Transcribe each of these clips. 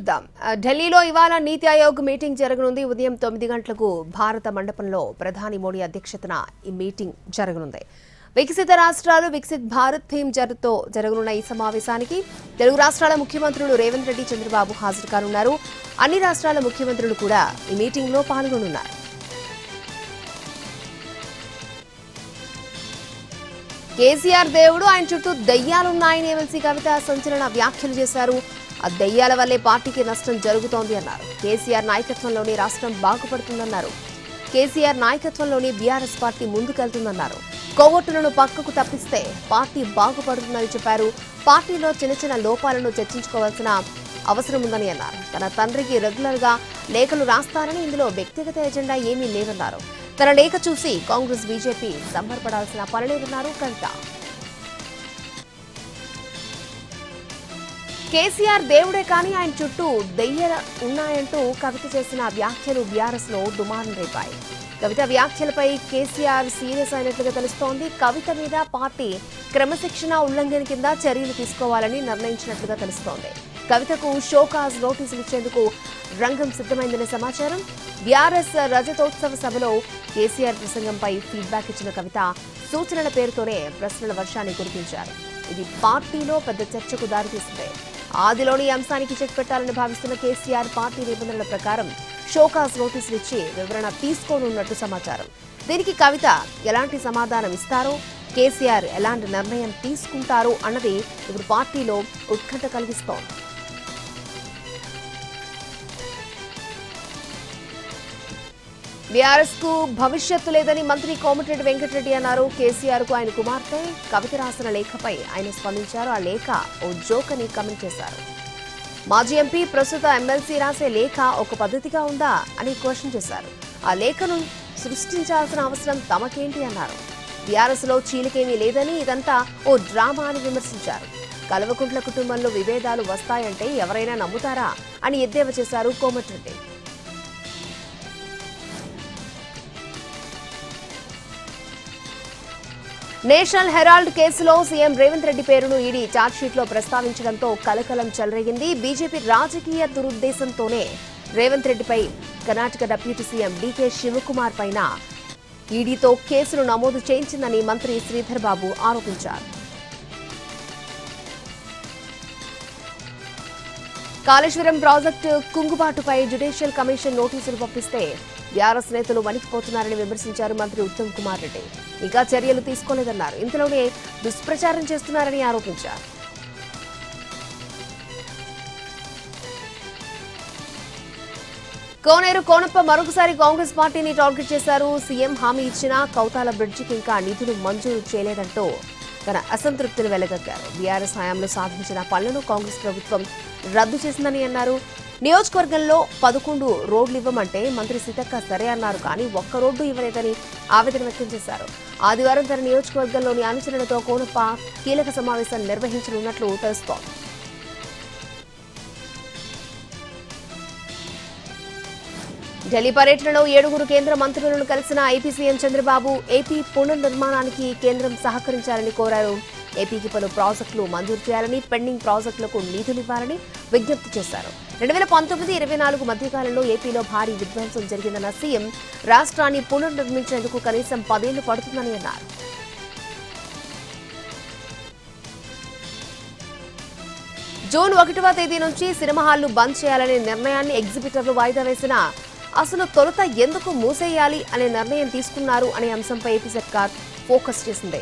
చూద్దాం. ఢిల్లీలో ఇవాళ నీతి ఆయోగ్ మీటింగ్ జరగనుంది. ఉదయం 9 గంటలకు భారత మండపంలో ప్రధాని మోడీ అధ్యక్షతన ఈ మీటింగ్ జరగనుంది. వికసిత రాష్ట్రాలు వికసిత్ భారత్ థీమ్ తో జరగనున్న ఈ సమావేశానికి తెలుగు రాష్ట్రాల ముఖ్యమంత్రులు రేవంత్ రెడ్డి, చంద్రబాబు హాజరు కానున్నారు. అన్ని రాష్ట్రాల ముఖ్యమంత్రులు కూడా ఈ మీటింగ్ లో పాల్గొనున్నారు. కేసీఆర్ దేవుడు, ఆయన చుట్టూ దయ్యాలున్నాయని ఎమ్మెల్సీ కవిత సంచలన వ్యాఖ్యలు చేశారు. ఆ దయ్యాల వల్లే పార్టీకి నష్టం జరుగుతోంది అన్నారు. కేసీఆర్ నాయకత్వంలోని రాష్ట్రం బాగుపడుతుందన్నారు. కేసీఆర్ నాయకత్వంలోని బీఆర్ఎస్ పార్టీ ముందుకెళ్తుందన్నారు. కోవట్టులను పక్కకు తప్పిస్తే పార్టీ బాగుపడుతుందని చెప్పారు. పార్టీలో చిన్న చిన్న లోపాలను చర్చించుకోవాల్సిన అవసరం ఉందని అన్నారు. తన తండ్రికి రెగ్యులర్ గా లేఖలు రాస్తారని, ఇందులో వ్యక్తిగత ఎజెండా ఏమీ లేదన్నారు. తన లేఖ చూసి కాంగ్రెస్, బీజేపీ సంబరపడాల్సిన పని లేదన్నారు కవిత. కేసీఆర్ దేవుడే కానీ ఆయన చుట్టూ దెయ్యాలు ఉన్నాయంటూ కవిత చేసిన వ్యాఖ్యలు బీఆర్ఎస్ లో దుమారం రేపాయి. కవిత వ్యాఖ్యలపై కేసీఆర్ సీరియస్ అయినట్లుగా తెలుస్తోంది. కవిత మీద పార్టీ క్రమశిక్షణ ఉల్లంఘన కింద చర్యలు తీసుకోవాలని నిర్ణయించినట్లుగా తెలుస్తోంది. కవితకు షోకాజ్ నోటీసులు ఇచ్చేందుకు రంగం సిద్ధమైందనే సమాచారం. బీఆర్ఎస్ రజతోత్సవ సభలో కేసీఆర్ ప్రసంగంపై ఫీడ్బ్యాక్ ఇచ్చిన కవిత సూచనల పేరుతోనే ప్రశ్నల వర్షాన్ని కురిపించారు. ఇది పార్టీలో పెద్ద చర్చకు దారితీసింది. ఆదిలోని అంశానికి చెక్ పెట్టాలని భావిస్తున్న కేసీఆర్ పార్టీ నిబంధనల ప్రకారం షోకాజ్ నోటీసులు ఇచ్చి వివరణ తీసుకోనున్నట్టు సమాచారం. దీనికి కవిత ఎలాంటి సమాధానం ఇస్తారో, కేసీఆర్ ఎలాంటి నిర్ణయం తీసుకుంటారో అన్నది ఇప్పుడు పార్టీలో ఉత్కంఠ కలిగిస్తోంది. బీఆర్ఎస్ కు భవిష్యత్తు లేదని మంత్రి కోమటిరెడ్డి వెంకటరెడ్డి అన్నారు. కేసీఆర్ కు ఆయన కుమార్తె కవిత రాసిన లేఖపై ఆయన స్పందించారు. ఆ లేఖ ఓ జోక్ అని కామెంట్ చేశారు. మాజీ ఎంపీ, ప్రస్తుత ఎమ్మెల్సీ రాసే లేఖ ఒక పద్ధతిగా ఉందా అని క్వశ్చన్ చేశారు. ఆ లేఖను సృష్టించాల్సిన అవసరం తమకేంటి అన్నారు. బీఆర్ఎస్ లో చీలికేమీ లేదని, ఇదంతా ఓ డ్రామా అని విమర్శించారు. కల్వకుంట్ల కుటుంబంలో విభేదాలు వస్తాయంటే ఎవరైనా నమ్ముతారా అని ఎద్దేవా చేశారు కోమటిరెడ్డి. నేషనల్ హెరాల్డ్ కేసులో సీఎం రేవంత్ రెడ్డి పేరును ఈడీ ఛార్జ్షీట్లో ప్రస్తావించడంతో కలకలం చెలరేగింది. బీజేపీ రాజకీయ దురుద్దేశంతోనే రేవంత్ రెడ్డిపై కర్ణాటక డిప్యూటీ సీఎం డీకే శివకుమార్ పైన ఈడీతో కేసులు నమోదు చేయించిందని మంత్రి శ్రీధర్ బాబు ఆరోపించారు. కాళేశ్వరం ప్రాజెక్టు కుంగుబాటుపై జ్యుడిషియల్ కమిషన్ నోటీసులు పంపిస్తే బీఆర్ఎస్ నేతలు వణికిపోతున్నారని విమర్శించారు మంత్రి ఉత్తమ్ కుమార్ రెడ్డి. ఇంకా చర్యలు తీసుకోలేదన్నారు. ఇంతలోనే దుష్ప్రచారం చేస్తున్నారని ఆరోపించారు. కోనేరు కోనప్ప మరొకసారి కాంగ్రెస్ పార్టీని టార్గెట్ చేశారు. సీఎం హామీ ఇచ్చినా కౌతాల బ్రిడ్జికి ఇంకా నిధులు మంజూరు చేయలేదంటూ తన అసంతృప్తిని వెలగక్కారు. బీఆర్ఎస్ హయాంలో సాధించిన పనులను కాంగ్రెస్ ప్రభుత్వం రద్దు చేసిందని అన్నారు. నియోజకవర్గంలో 11 రోడ్లు ఇవ్వమంటే మంత్రి సీతక్క సరే అన్నారు, కానీ ఒక్క రోడ్డు ఇవ్వలేదని ఆవేదన వ్యక్తం చేశారు. ఆదివారం తన నియోజకవర్గంలోని అనుచరులతో కోనప్ప కీలక సమావేశం నిర్వహించనున్నట్లు తెలుస్తోంది. ఢిల్లీ పర్యటనలో 7 కేంద్ర మంత్రులను కలిసిన ఏపీ సీఎం చంద్రబాబు ఏపీ పునర్నిర్మాణానికి కేంద్రం సహకరించాలని కోరారు. ఏపీకి పలు ప్రాజెక్టులు మంజూరు చేయాలని, పెండింగ్ ప్రాజెక్టులకు నిధులివ్వాలని విజ్ఞప్తి చేశారు. 2019-24 మధ్యకాలంలో ఏపీలో భారీ విధ్వంసం జరిగిందన్న సీఎం రాష్ట్రాన్ని పునర్నిర్మించేందుకు కనీసం 10 ఏళ్లు పడుతుందని అన్నారు. జూన్ 1వ తేదీ నుంచి సినిమా హాళ్లు బంద్ చేయాలనే నిర్ణయాన్ని ఎగ్జిబిటర్లు వాయిదా వేసిన అసలు తొలుత ఎందుకు మూసేయాలి అనే నిర్ణయం తీసుకున్నారు అనే అంశంపై ఏపీ సర్కార్ ఫోకస్ చేసింది.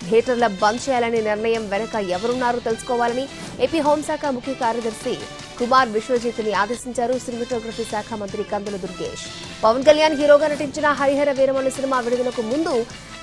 థియేటర్ల బంద్ చేయాలనే నిర్ణయం వెనక ఎవరున్నారో తెలుసుకోవాలని ఏపీ హోంశాఖ ముఖ్య కార్యదర్శి కుమార్ విశ్వజిత్ని ఆదేశించారు. సినిమాటోగ్రఫీ శాఖ మంత్రి కందుల దుర్గేష్. పవన్ కళ్యాణ్ హీరోగా నటించిన హరిహర వీరమల్లు సినిమా విడుదలకు ముందు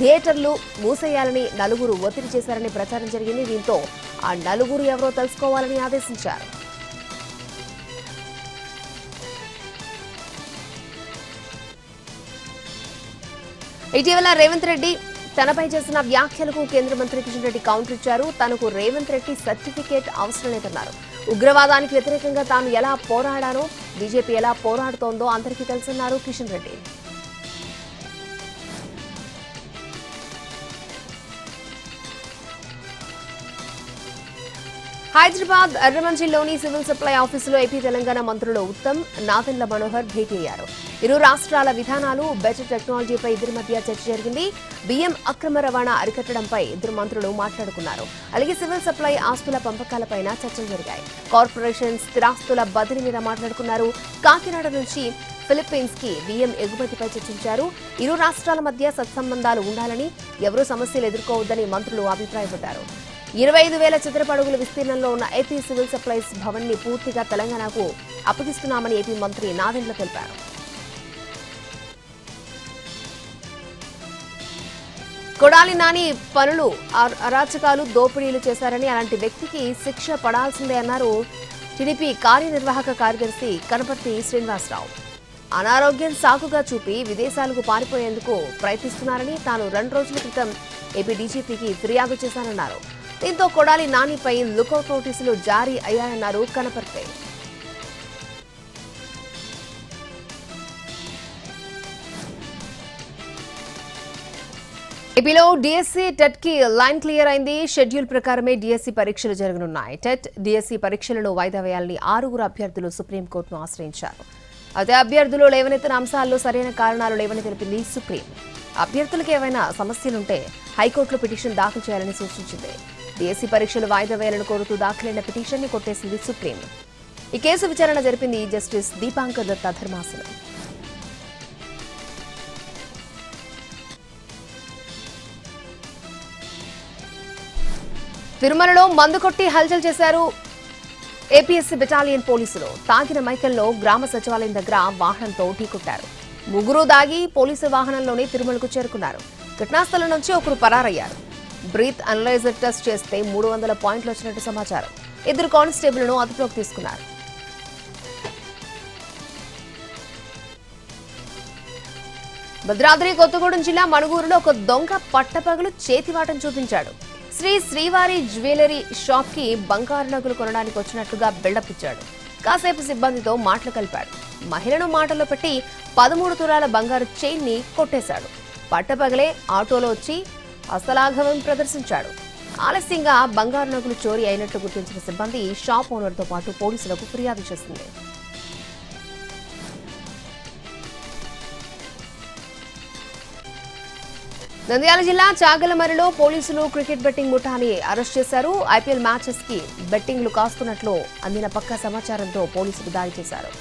థియేటర్లు మూసేయాలని నలుగురు ఒత్తిడి చేశారని ప్రచారం జరిగింది. దీంతో ఆ నలుగురు ఎవరో తెలుసుకోవాలని ఆదేశించారు. ఇటీవల రేవంత్ రెడ్డి తనపై చేసిన వ్యాఖ్యలకు కేంద్ర మంత్రి కిషన్ రెడ్డి కౌంటర్ ఇచ్చారు. తనకు రేవంత్ రెడ్డి సర్టిఫికేట్ అవసరం లేదన్నారు. ఉగ్రవాదానికి వ్యతిరేకంగా తాను ఎలా పోరాడానో, బీజేపీ ఎలా పోరాడుతోందో అందరికీ తెలుసన్నారు కిషన్ రెడ్డి. హైదరాబాద్ ఎర్రమంజిల్లోని సివిల్ సప్లై ఆఫీసులో ఏపీ తెలంగాణ మంత్రులు ఉత్తమ్, నాదెండ్ల మనోహర్ భేటీ అయ్యారు. ఇరు రాష్ట్రాల విధానాలు, బడ్జెట్ టెక్నాలజీపై ఇద్దరి మధ్య చర్చ జరిగింది. బియ్యం అక్రమ రవాణా అరికట్టడంపై ఇద్దరు మంత్రులు మాట్లాడుకున్నారు. అలాగే సివిల్ సప్లై ఆస్తుల పంపకాలపైన చర్చలు జరిగాయి. కార్పొరేషన్ స్థిరాస్తుల బదిలీ మీద మాట్లాడుకున్నారు. కాకినాడ నుంచి ఫిలిప్పీన్స్ కి బియ్యం ఎగుమతిపై చర్చించారు. ఇరు రాష్ట్రాల మధ్య సత్సంబంధాలు ఉండాలని, ఎవరూ సమస్యలు ఎదుర్కోవద్దని మంత్రులు అభిప్రాయపడ్డారు. 25,000 చదరపు అడుగుల విస్తీర్ణంలో ఉన్న ఏపీ సివిల్ సప్లైస్ భవన్ ని పూర్తిగా తెలంగాణకు అప్పగిస్తున్నామని ఏపీ మంత్రి నాదెండ్ల తెలిపారు. కొడాలి నాని పనులు, అరాచకాలు, దోపిడీలు చేశారని, అలాంటి వ్యక్తికి శిక్ష పడాల్సిందే అన్నారు టీడీపీ కార్యనిర్వాహక కార్యదర్శి కనపర్తి శ్రీనివాసరావు. అనారోగ్యం సాకుగా చూపి విదేశాలకు పారిపోయేందుకు ప్రయత్నిస్తున్నారని తాను 2 రోజుల క్రితం ఏపీ డీజీపీకి ఫిర్యాదు చేశానన్నారు. దీంతో కొడాలి నానిపై లుకౌట్ నోటీసులు జారీ అయ్యాయన్నారు కనపర్తి. ఏపీలో డిఎస్సీ, టెట్ కి లైన్ క్లియర్ అయింది. షెడ్యూల్ ప్రకారమే డిఎస్సీ పరీక్షలు జరగనున్నాయి. టెట్, డిఎస్సీ పరీక్షలను వాయిదా వేయాలని 6 అభ్యర్థులు సుప్రీంకోర్టును ఆశ్రయించారు. అదే అభ్యర్థులు లేవనెత్తిన అంశాల్లో సరైన కారణాలు లేవని తెలిపింది సుప్రీం. అభ్యర్థులకు ఏవైనా సమస్యలుంటే హైకోర్టులో పిటిషన్ దాఖలు చేయాలని సూచించింది. డిఎస్సీ పరీక్షలు వాయిదా వేయాలని కోరుతూ దాఖలైన పిటిషన్ ని కొట్టేసింది సుప్రీం. ఈ కేసు విచారణ జరిపింది జస్టిస్ దీపాంకర్ దత్తా ధర్మాసనం. తిరుమలలో మందు కొట్టి హల్చల్ చేశారు ఏపీఎస్సీ బెటాలియన్ పోలీసులు. తాగిన మైకల్లో గ్రామ సచివాలయం దగ్గర వాహనంతో ఢీకొట్టారు. 3 దాగి పోలీసు వాహనంలోనే తిరుమలకు చేరుకున్నారు. ఘటనాస్థలం నుంచి ఒకరు పరారయ్యారు. బ్రీత్ అనలైజర్ టెస్ట్ చేస్తే 300 పాయింట్లు వచ్చినట్టు సమాచారం. 2 కానిస్టేబుల్ను అదుపులోకి తీసుకున్నారు. భద్రాద్రి కొత్తగూడెం జిల్లా మణుగూరులో ఒక దొంగ పట్టపగలు చేతివాటం చూపించాడు. శ్రీవారి జ్యువెలరీ షాప్ కి బంగారు నగలు కొనడానికి వచ్చినట్లుగా బిల్డప్ ఇచ్చాడు. కాసేపు సిబ్బందితో మాటలు కలిపాడు. మహిళను మాటల్లో పెట్టి 13 తులాల బంగారు చైన్ ని కొట్టేశాడు. పట్టపగలే ఆటోలో వచ్చి అసలాఘవం ప్రదర్శించాడు. ఆలస్యంగా బంగారు నగలు చోరీ అయినట్లు గుర్తించిన సిబ్బంది షాప్ ఓనర్తో పాటు పోలీసులకు ఫిర్యాదు చేసింది. నంద్యాల జిల్లా చాగలమరిలో పోలీసులు క్రికెట్ బెట్టింగ్ ముఠాని అరెస్ట్ చేశారు. ఐపీఎల్ మ్యాచెస్ కి బెట్టింగ్లు కాస్తున్నట్లు అందిన పక్కా సమాచారంతో పోలీసులు దాడి చేశారు.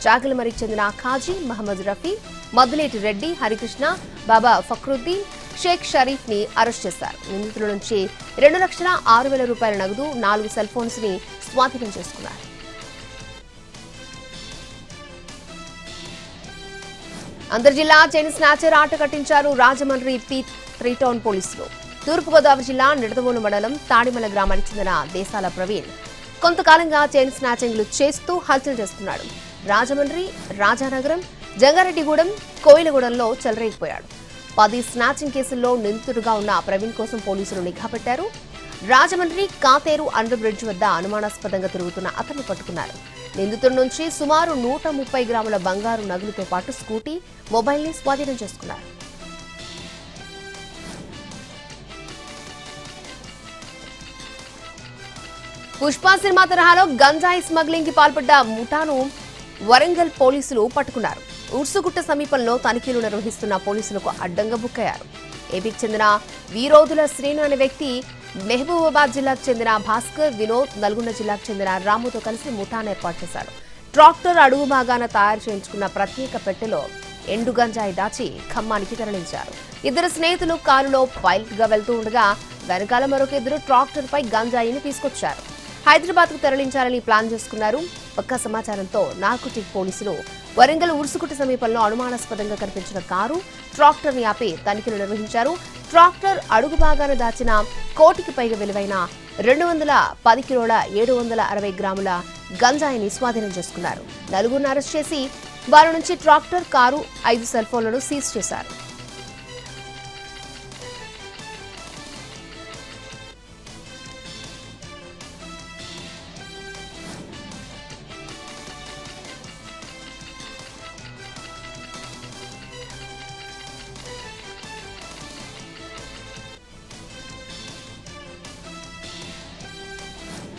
చాగలమరికి చెందిన ఖాజీ, మహమ్మద్ రఫీ, మద్దులేటి రెడ్డి, హరికృష్ణ, బాబా ఫక్రుద్దీన్, షేక్ షరీఫ్ ని అరెస్ట్ చేశారు. నిందితుల నుంచి 2,06,000 రూపాయల నగదు, 4 సెల్ ఫోన్స్ ని స్వాధీనం చేసుకున్నారు. అంతర్జిల్లా చైన్ స్నాచర్ ఆట కట్టించారు రాజమండ్రి P3 టౌన్ పోలీసులు. తూర్పుగోదావరి జిల్లా నిడదవోలు మండలం తాడిమల గ్రామానికి చెందిన దేశాల ప్రవీణ్ కొంతకాలంగా చైన్ స్నాచింగ్లు చేస్తూ హల్చల్ చేస్తున్నాడు. రాజమండ్రి, రాజానగరం, జంగారెడ్డిగూడెం, కోయిలగూడెంలో చెలరేగిపోయాడు. 10 స్నాచింగ్ కేసుల్లో నిందితుడుగా ఉన్న ప్రవీణ్ కోసం పోలీసులు నిఘా పెట్టారు. రాజమండ్రి కాతేరు అండర్ బ్రిడ్జ్ వద్ద అనుమానాస్పదంగా తిరుగుతున్న అతన్ని పట్టుకున్నారు. నిందితుడి నుంచి సుమారు 130 గ్రాముల బంగారు నగలుతో పాటు స్కూటీ, మొబైల్ ని స్వాధీనం చేసుకున్నారు. పుష్ప సినిమా తరహాలో గంజాయి స్మగ్లింగ్ కి పాల్పడ్డ ముఠాను వరంగల్ పోలీసులు పట్టుకున్నారు. ఉర్సుగుట్ట సమీపంలో తనిఖీలు నిర్వహిస్తున్న పోలీసులకు అడ్డంగా బుక్కయ్యారు. ఏపీకి చెందిన వీరోధుల శ్రీను అనే వ్యక్తి మహబూబాబాద్ జిల్లాకు చెందిన భాస్కర్, వినోద్, నల్గొండ జిల్లాకు చెందిన రాముతో కలిసి ముఠాను ఏర్పాటు చేశారు. ట్రాక్టర్ అడుగు భాగాన తయారు చేయించుకున్న ప్రత్యేక పెట్టెలో ఎండు గంజాయి దాచి ఖమ్మానికి తరలించారు. 2 స్నేహితులు కారులో పైలట్ గా వెళ్తూ ఉండగా వెనకాల మరొక 2 ట్రాక్టర్ పై గంజాయిని తీసుకొచ్చారు. హైదరాబాద్ కు తరలించాలని ప్లాన్ చేసుకున్నారు. పక్కా సమాచారంతో నార్కోటిక్ పోలీసులు వరంగల్ ఉర్సుకుట్ట సమీపంలో అనుమానాస్పదంగా కనిపించిన కారు, ట్రాక్టర్ ని ఆపి తనిఖీలు నిర్వహించారు. ట్రాక్టర్ అడుగు భాగాన దాచిన 1 కోటికి పైగా విలువైన 210 కిలోల 760 గ్రాముల గంజాయిని స్వాధీనం చేసుకున్నారు. 4గురిని అరెస్ట్ చేసి వారి నుంచి ట్రాక్టర్, కారు, 5 సెల్ ఫోన్లను సీజ్ చేశారు.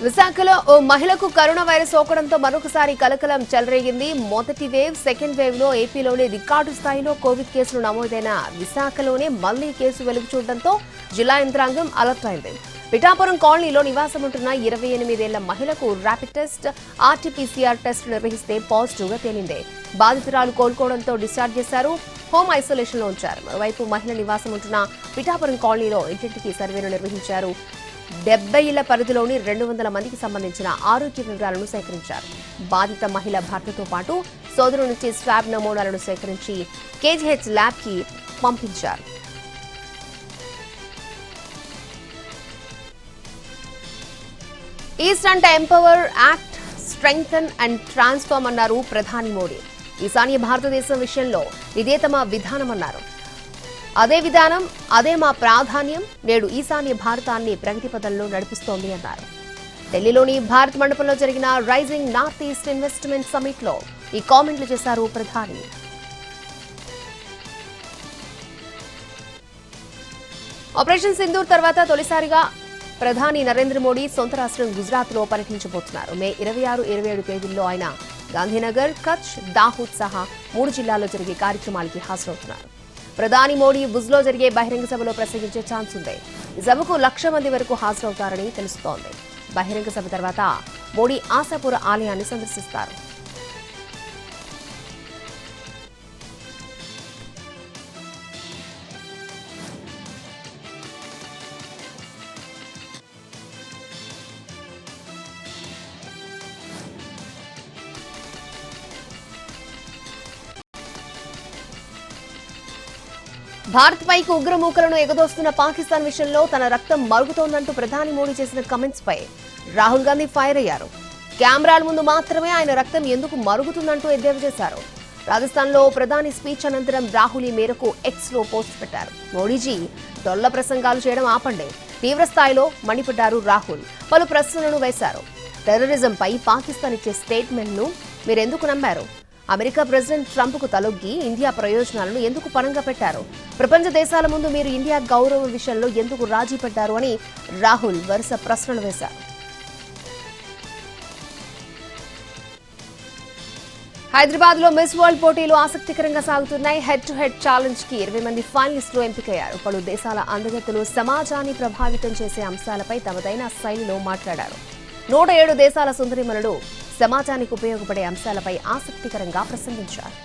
విశాఖలో ఓ మహిళకు కరోనా వైరస్ సోకడంతో మరొకసారి కలకలం చెలరేగింది. మొదటి వేవ్, సెకండ్ వేవ్ లో ఏపీలోనే రికార్డు స్థాయిలో కోవిడ్ కేసులు నమోదైన విశాఖలోనే మళ్లీ కేసు వెలుగు చూడడంతో జిల్లా యంత్రాంగం అలర్ట్ అయింది. పిఠాపురం కాలనీలో నివాసం ఉంటున్న 28 ఏళ్ల మహిళకు ర్యాపిడ్ టెస్ట్, ఆర్టీపీసీఆర్ టెస్ట్ నిర్వహిస్తే పాజిటివ్ గా తేలింది. బాధితురాలు కోలుకోవడంతో డిశ్చార్జ్ చేశారు. హోమ్ ఐసోలేషన్ లో ఉంచారు. మరోవైపు మహిళ నివాసం ఉంటున్న పిఠాపురం కాలనీలో ఇంటింటికి సర్వేను నిర్వహించారు. 70 ఇళ్ల పరిధిలోని 200 మందికి సంబంధించిన ఆరోగ్య వివరాలను సేకరించారు. బాధిత మహిళ భర్తతో పాటు సోదరు నుంచి స్వాబ్ నమూనాలను సేకరించి కేజీహెచ్ ల్యాబ్ కి పంపించారు. ఈస్ట్ అంటే empower, act, strengthen and transform అన్నారు ప్రధాని మోడీ. ఈశాన్య భారతదేశం విషయంలో ఇదే తమ విధానమన్నారు. అదే విధానం, అదే మా ప్రాధాన్యం. నేడు ఈశాన్య భారతాన్ని ప్రగతి పథంలో నడిపిస్తోంది అన్నారు. ఢిల్లీలోని భారత్ మండపంలో జరిగిన rising north east investment summit లో ఈ కామెంట్లు చేశారు ప్రధాని. ఆపరేషన్ సింధూర్ తర్వాత తొలిసారిగా ప్రధాని నరేంద్ర మోడీ సొంత రాష్ట్రం గుజరాత్ లో పర్యటించబోతున్నారు. మే 26, 27 తేదీల్లో ఆయన గాంధీనగర్, కచ్, దాహోద్ సహా 3 జిల్లాల్లో జరిగే కార్యక్రమాలకి హాజరవుతున్నారు. ప్రధాని మోడీ భుజ్లో జరిగే బహిరంగ సభలో ప్రసంగించే ఛాన్స్ ఉంది. ఈ సభకు 1,00,000 మంది వరకు హాజరవుతారని తెలుస్తోంది. బహిరంగ సభ తర్వాత మోడీ ఆశాపుర ఆలయాన్ని సందర్శిస్తారు. భారత్ పైకి ఉగ్రమూకలను ఎగదోస్తున్న పాకిస్తాన్ విషయంలో తన రక్తం మరుగుతోందంటూ ప్రధాని మోడీ చేసిన కమెంట్స్ పై రాహుల్ గాంధీ ఫైర్ అయ్యారు. కెమెరాల ముందు మాత్రమే ఆయన రక్తం ఎందుకు మరుగుతుందంటూ ఎద్దేవా చేశారు. రాజస్థాన్లో ప్రధాని స్పీచ్ అనంతరం రాహుల్ ఈ మేరకు ఎక్స్ లో పోస్ట్ పెట్టారు. మోడీజీ డొల్ల ప్రసంగాలు చేయడం ఆపండి, తీవ్ర స్థాయిలో మండిపడ్డారు రాహుల్. పలు ప్రశ్నలను వేశారు. టెర్రరిజంపై పాకిస్తాన్ ఇచ్చే స్టేట్మెంట్ ను మీరెందుకు నమ్మారు? అమెరికా ప్రెసిడెంట్ ట్రంప్ కు తలొగ్గి ఇండియా ప్రయోజనాలను ఎందుకు పణంగా పెట్టారు? ప్రపంచ దేశాల ముందు మీరు ఇండియా గౌరవం విషయంలో ఎందుకు రాజీ పడ్డారు అని రాహుల్ వరుస ప్రశ్నలు వేశారు. హైదరాబాద్ లో మిస్ వరల్డ్ పోటీలు ఆసక్తికరంగా సాగుతున్నాయి. హెడ్ టు హెడ్ ఛాలెంజ్ కి 20 మంది ఫైనలిస్టులు ఎంపికయ్యారు. పలు దేశాల అందగత్తెలు సమాజాన్ని ప్రభావితం చేసే అంశాలపై తమదైన శైలిలో మాట్లాడారు. 107 దేశాల సుందరిమణులు సమాజానికి ఉపయోగపడే అంశాలపై ఆసక్తికరంగా ప్రసంగించారు.